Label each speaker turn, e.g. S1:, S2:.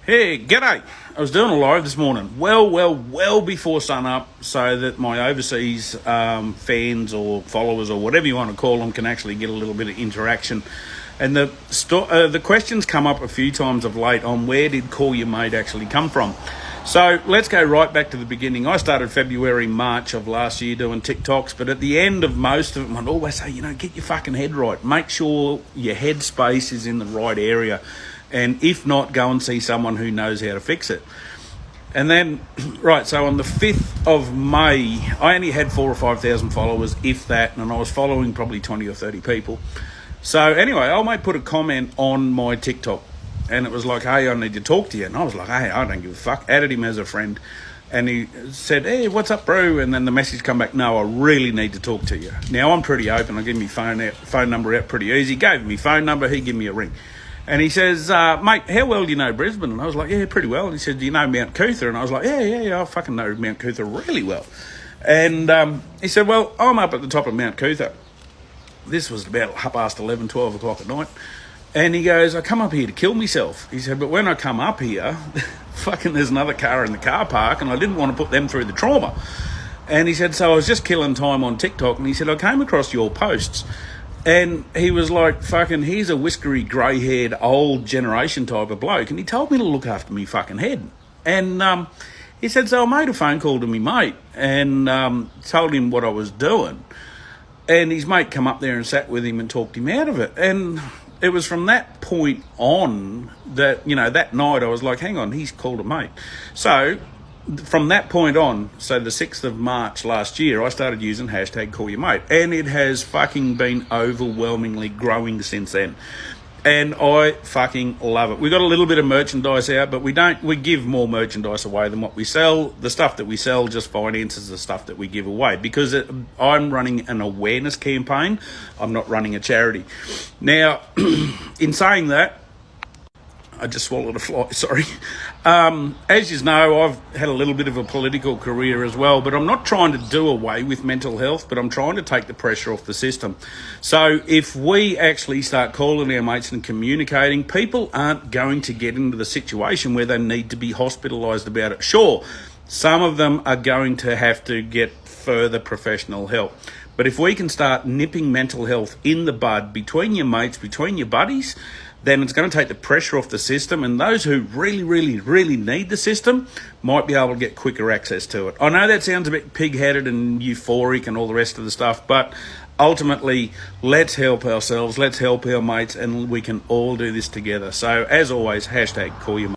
S1: Hey, g'day. I was doing a live this morning, well before sun up, so that my overseas fans or followers or whatever you want to call them can actually get a little bit of interaction. And the questions come up a few times of late on where did CallYaMate actually come from. So let's go right back to the beginning. I started February, March of last year doing TikToks, but at the end of most of them, I'd always say, get your fucking head right. Make sure your head space is in the right area. And if not, go and see someone who knows how to fix it. And then, right, so on the 5th of May, I only had 4,000 or 5,000 followers, if that, and I was following probably 20 or 30 people. So anyway, old mate put a comment on my TikTok, and it was like, hey, I need to talk to you. And I was like, hey, I don't give a fuck. Added him as a friend. And he said, hey, what's up, bro? And then the message come back, no, I really need to talk to you. Now, I'm pretty open. I give me phone number out pretty easy. Gave him my phone number. He gave me a ring. And he says, mate, how well do you know Brisbane? And I was like, yeah, pretty well. And he said, do you know Mount Cootha? And I was like, yeah, I fucking know Mount Cootha really well. And he said, well, I'm up at the top of Mount Cootha. This was about 11:30, 12 o'clock at night. And he goes, I come up here to kill myself. He said, but when I come up here, fucking there's another car in the car park, and I didn't want to put them through the trauma. And he said, so I was just killing time on TikTok. And he said, I came across your posts. And he was like, fucking, he's a whiskery, grey-haired, old generation type of bloke. And he told me to look after me fucking head. And he said, so I made a phone call to me mate and told him what I was doing. And his mate come up there and sat with him and talked him out of it. And it was from that point on that, that night I was like, hang on, he's called a mate. So from that point on, so the 6th of March last year, I started using hashtag CallYaMate, and it has fucking been overwhelmingly growing since then. And I fucking love it. We got a little bit of merchandise out, but we give more merchandise away than what we sell. The stuff that we sell just finances the stuff that we give away, because I'm running an awareness campaign. I'm not running a charity. Now, in saying that, I just swallowed a fly, sorry. As you know, I've had a little bit of a political career as well, but I'm not trying to do away with mental health, but I'm trying to take the pressure off the system. So if we actually start calling our mates and communicating, people aren't going to get into the situation where they need to be hospitalised about it. Sure, some of them are going to have to get further professional help. But if we can start nipping mental health in the bud between your mates, between your buddies, then it's going to take the pressure off the system, and those who really need the system might be able to get quicker access to it. I know that sounds a bit pig-headed and euphoric and all the rest of the stuff, but ultimately, let's help ourselves, let's help our mates, and we can all do this together. So, as always, hashtag CallYaMate.